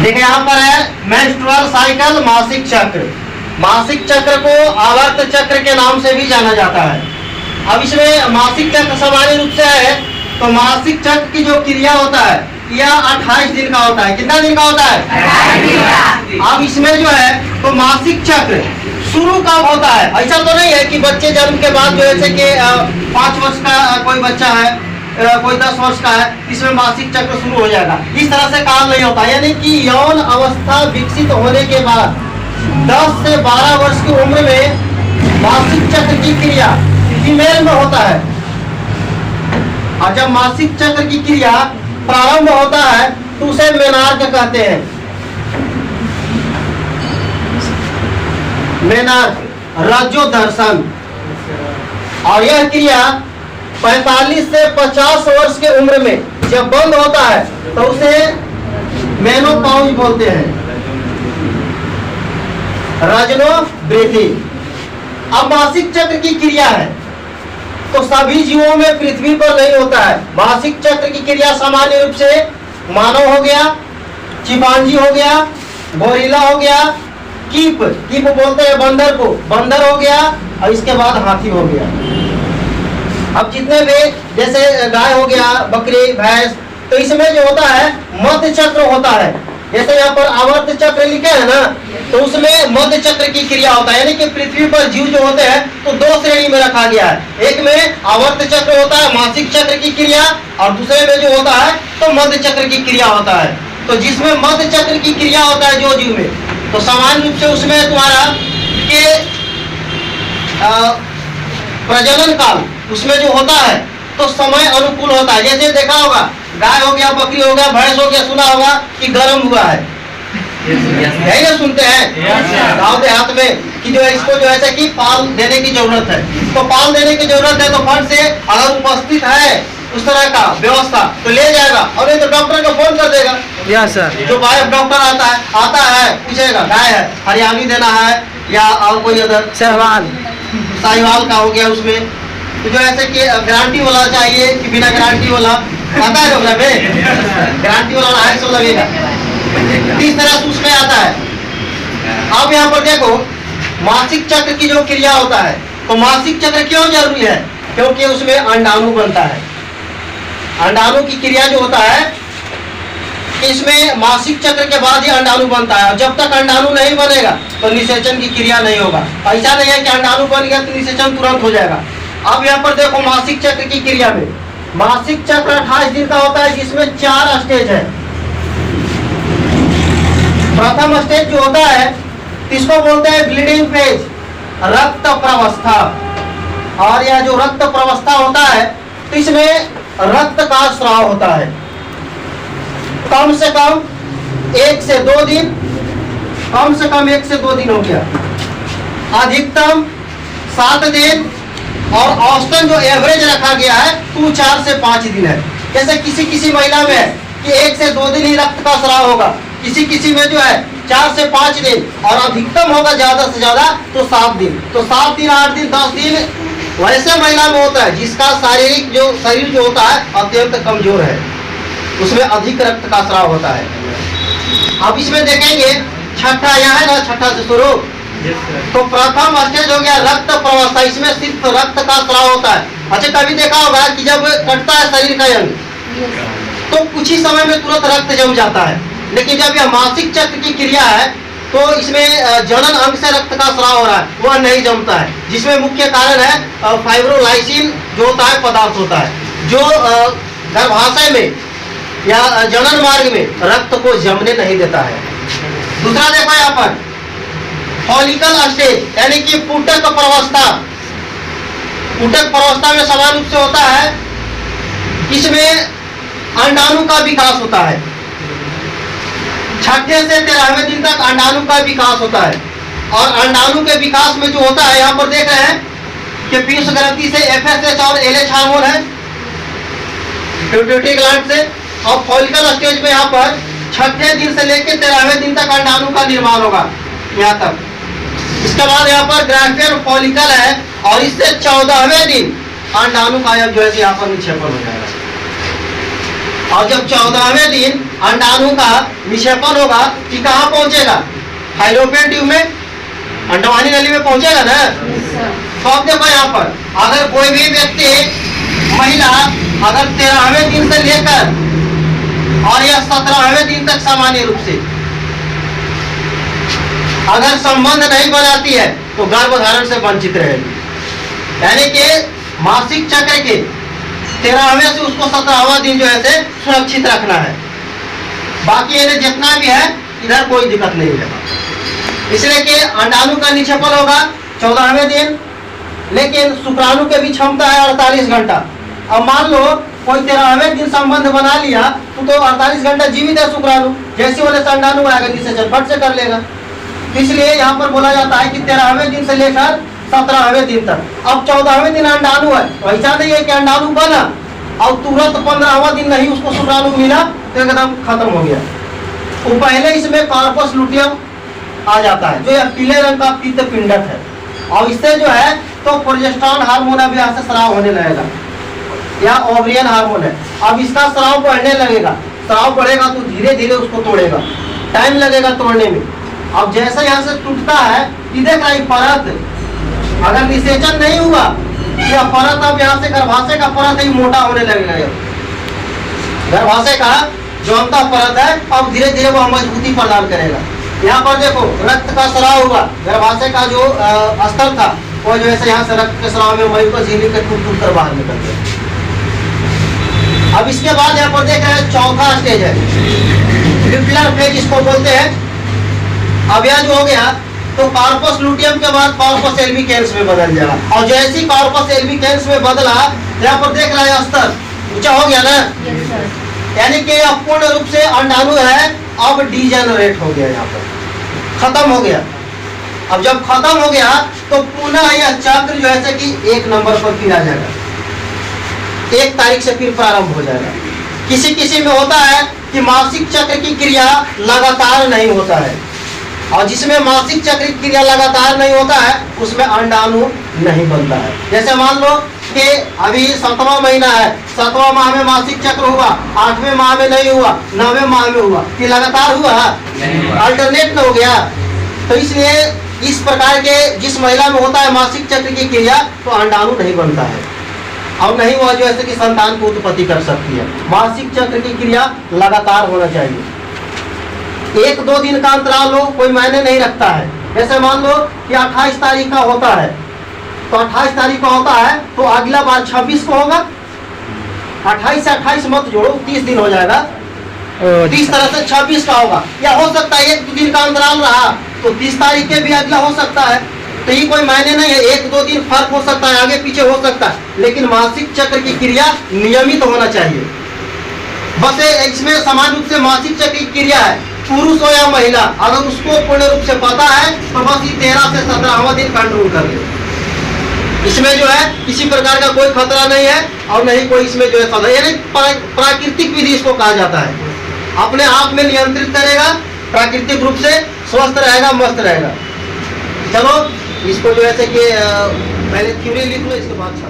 देखिए यहाँ पर है मेंस्ट्रुअल साइकिल, मासिक चक्र। मासिक चक्र को आवर्त चक्र के नाम से भी जाना जाता है। अब इसमें मासिक चक्र सामान्य रूप से है तो मासिक चक्र की जो क्रिया होता है यह 28 दिन का होता है। कितना दिन का होता है? 28 दिन का। अब इसमें जो है तो मासिक चक्र शुरू कब होता है? ऐसा तो नहीं है कि बच्चे जन्म के बाद जो जैसे कि 5 वर्ष का कोई बच्चा है, कोई 10 वर्ष का है, इसमें मासिक चक्र शुरू हो जाएगा, इस तरह से काम नहीं होता। यानी कि यौन अवस्था विकसित होने के बाद 10 से 12 वर्ष की उम्र में मासिक चक्र की क्रिया फीमेल में होता है। और जब मासिक चक्र की क्रिया प्रारंभ होता है तो उसे मेनार्क कहते हैं। मेनार्क, रजोदर्शन। और यह क्रिया 45 से 50 वर्ष के उम्र में जब बंद होता है तो उसे मेनोपॉज बोलते हैं, रजनोवृद्धि। अब मासिक चक्र की क्रिया है तो सभी जीवों में पृथ्वी पर नहीं होता है। मासिक चक्र की क्रिया सामान्य रूप से मानव हो गया, चिंपांजी हो गया, गोरिल्ला हो गया, कीप बोलते हैं बंदर को, बंदर हो गया, और इसके बाद हाथी हो गया। अब जितने भी जैसे गाय हो गया, बकरी, भैंस, तो इसमें जो होता है मध्य चक्र होता है। जैसे यहाँ पर आवर्त चक्र लिखे है ना, तो उसमें मध्य चक्र की क्रिया होता है। यानी कि पृथ्वी पर जीव जो होते हैं तो 2 श्रेणी में रखा गया है। एक में आवर्त चक्र होता है, मासिक चक्र की क्रिया, और दूसरे में जो होता है तो मध्य चक्र की क्रिया होता है। तो जिसमें मध्य चक्र की क्रिया होता है जो जीव में, तो सामान्य रूप से उसमें तुम्हारा के प्रजनन काल उसमें जो होता है तो समय अनुकूल होता है। जैसे देखा होगा गाय हो गया, बकरी हो गया, भैंस हो गया, सुना होगा कि गर्म हुआ है, यही ना सुनते हैं गाँव देहात में कि जो है इसको जो है कि पाल देने की जरूरत है। तो पाल देने की जरूरत है तो फट से अगर उपस्थित है उस तरह का व्यवस्था तो ले जाएगा, और नहीं तो डॉक्टर को फोन कर देगा। Yes sir. जो वाइफ डॉक्टर आता है पूछेगा गाय है हरियाणी देना है या और कोई अदर साहिवाल का हो गया, उसमें तो जो ऐसे कि गारंटी वाला चाहिए कि बिना गारंटी वाला आता है डॉक्टर में, गारंटी वाला 250 लगेगा, इस तरह से उसमें आता है। अब यहाँ पर देखो मासिक चक्र की जो क्रिया होता है तो मासिक चक्र क्यों जरूरी है? क्योंकि उसमें अंडाणु बनता है। अंडाणु की क्रिया जो होता है इसमें मासिक चक्र के बाद ही अंडाणु बनता है, और जब तक अंडाणु नहीं बनेगा तो निषेचन की क्रिया नहीं होगा। ऐसा नहीं है कि अंडाणु बन गया तो निषेचन तुरंत हो जाएगा। अब यहाँ पर देखो मासिक चक्र की क्रिया में मासिक चक्र 28 दिन का होता है, जिसमें 4 स्टेज है। प्रथम स्टेज जो होता है इसको बोलते हैं ब्लीडिंग फेज, रक्त प्रवस्था। और यह जो रक्त प्रवस्था होता है तो इसमें रक्त का स्राव होता है। कम से कम 1 से 2 दिन, कम से कम 1 से 2 दिन हो गया, अधिकतम 7 दिन, और औसतन जो एवरेज रखा गया है वो 4 से 5 दिन है। जैसे किसी महिला में है कि 1 से 2 दिन ही रक्त का स्राव होगा, किसी में जो है 4 से 5 दिन, और अधिकतम होगा ज्यादा से ज्यादा तो 7 दिन। तो 7 दिन, 8 दिन, 10 दिन वैसे महिला में होता है जिसका शारीरिक जो शरीर जो होता है अत्यंत कमजोर है, उसमें अधिक रक्त का स्राव होता है। अब इसमें देखेंगे छठा, यहाँ है ना छठा से शुरू, तो प्रथम स्टेज हो गया रक्त प्रवस्था, इसमें सिर्फ रक्त का स्राव होता है। अच्छा कभी देखा होगा कि जब कटता है शरीर का अंग तो कुछ ही समय में तुरंत रक्त जम जाता है, लेकिन जब यह मासिक चक्र की क्रिया है तो इसमें जनन अंग से रक्त का स्राव हो रहा है, वह नहीं जमता है, जिसमें मुख्य कारण है फाइब्रोलाइसिन जो होता है पदार्थ होता है जो गर्भाशय में या जनन मार्ग में रक्त को जमने नहीं देता है। दूसरा देखो यहाँ पर फॉलिकल स्टेज, यानी कि पुटक प्रवस्था। पुटक प्रवस्था में समान रूप से होता है, इसमें अंडाणु का विकास होता है। 6ठे से 13वें दिन तक अंडाणु का विकास होता है, और अंडाणु के विकास में जो होता है यहाँ पर देख रहे हैं कि पीयूष ग्रंथि से FSH और LH हार्मोन है पिट्यूटरी ग्लैंड से। और फॉलिकल स्टेज में यहाँ पर 6ठे दिन से लेकर 13वें दिन तक अंडाणु का निर्माण होगा यहाँ तक। इसके बाद यहाँ पर ग्राफियन फॉलिकल है, और इससे 14वें दिन अंडाणु का जो है यहाँ पर निक्षेपण हो जाएगा। और जब 14वें दिन अंडाणु का निक्षेपण होगा कि कहाँ पहुंचेगा? फाइलोपियन ट्यूब में, अंडवानी नली में पहुंचेगा ना। तो अब देखो यहाँ पर अगर कोई भी व्यक्ति, महिला अगर 13वें दिन से लेकर और यह 17वें दिन तक सामान्य रूप से अगर संबंध नहीं बनाती है तो गर्भधारण से वंचित रहेगी। यानी कि मासिक चक्र के 13वें से उसको 17वां दिन जो है से सुरक्षित रखना है। बाकी इन्हें जितना भी है इधर कोई दिक्कत नहीं है। इसलिए कि अंडाणु का निक्षेपण होगा 14वें दिन, लेकिन शुक्राणु के भी क्षमता है 48 घंटा। अब मान लो कोई 13वें दिन संबंध बना लिया तो 48 घंटा जीवित है शुक्राणु, जैसे वाले से अंडाणु आएगा निषेचन फट से कर लेगा। इसलिए यहाँ पर बोला जाता है कि 13वें दिन से लेकर 17वें दिन तक। अब 14वें दिन अंडाणु है, ऐसा नहीं है कि अंडाणु बना और तुरंत 15वां दिन नहीं उसको शुक्राणु मिला तो एकदम खत्म हो गया। तो पहले इसमें कॉर्पस लुटियम आ जाता है जो यह पीले रंग का पित्त पिंडक है, और इससे जो है तो प्रोजेस्टेरोन हार्मोन अभी यहाँ से स्राव होने लगेगा, या ओवरियन हार्मोन है। अब इसका स्राव बढ़ने लगेगा, स्राव बढ़ेगा तो धीरे धीरे उसको तोड़ेगा, टाइम लगेगा तोड़ने में। अब जैसे यहाँ से टूटता है कि देख रहा है परत, अगर निषेचन नहीं हुआ या परत अब यहाँ से गर्भाशय का परत ही मोटा होने लगेगा। गर्भाशय का जो अंतर परत है अब धीरे धीरे वो मजबूती प्रदान करेगा। यहाँ पर देखो रक्त का स्राव हुआ, गर्भाशय का जो स्तर था वो जो है यहाँ से रक्त के स्राव में मई को झिल्ली के टूट कर बाहर निकल गया। अब इसके बाद यहाँ पर देख रहे हैं चौथा स्टेज है न्यूक्लियर फेज इसको बोलते हैं। अब यह जो हो गया तो कॉर्पस लुटियम के बाद कॉर्पस एल्बिकेंस में बदल जाएगा, और जैसे ही कॉर्पस एल्बिकेंस में बदला यहाँ पर देख रहे हैं स्तर ऊंचा हो गया ना। यानी कि अब पूर्ण रूप से अंडाणु है अब डीजेनरेट हो गया, यहाँ पर खत्म हो गया। अब जब खत्म हो गया तो पुनः यह चक्र जो है कि 1 नंबर पर फिर आ जाएगा, 1 तारीख से फिर प्रारंभ हो जाएगा। किसी किसी में होता है कि मासिक चक्र की क्रिया लगातार नहीं होता है, और जिसमें मासिक चक्र की क्रिया लगातार नहीं होता है उसमें अंडाणु नहीं बनता है। जैसे मान लो कि अभी 7वां महीना है, 7वां माह में मासिक चक्र हुआ, 8वें माह में नहीं हुआ, 9वें माह में हुआ, कि लगातार हुआ, अल्टरनेट न हो गया। तो इसलिए इस प्रकार के जिस महिला में होता है मासिक चक्र की क्रिया तो अंडाणु नहीं बनता है, और नहीं वह जो है कि संतान को उत्पत्ति कर सकती है। मासिक चक्र की क्रिया लगातार होना चाहिए। 1-2 दिन का अंतराल हो कोई मायने नहीं रखता है। जैसे मान लो कि 28 तारीख का होता है तो 28 तारीख का होता है तो अगला बार 26 को होगा, 28 से 28 मत जोड़ो 30 दिन हो जाएगा, 30 तरह से 26 का होगा। या हो सकता है 1-2 दिन का अंतराल रहा तो 30 तारीख के भी अगला हो सकता है। तो ये कोई मायने नहीं है, 1-2 दिन फर्क हो सकता है, आगे पीछे हो सकता है, लेकिन मासिक चक्र की क्रिया नियमित होना चाहिए। बस इसमें समान रूप से मासिक चक्र की क्रिया है, पुरुष हो या महिला, अगर उसको पूर्ण रूप से पता है तो बस ये 13 से 17वां दिन कंट्रोल कर ले। इसमें जो है किसी प्रकार का कोई खतरा नहीं है, और नहीं कोई इसमें जो है खतरा, यानी प्राकृतिक विधि इसको कहा जाता है। अपने आप में नियंत्रित करेगा, प्राकृतिक रूप से स्वस्थ रहेगा, मस्त रहेगा। चलो इसको जो है कि पहले थ्योरी लिख लो, इसके बाद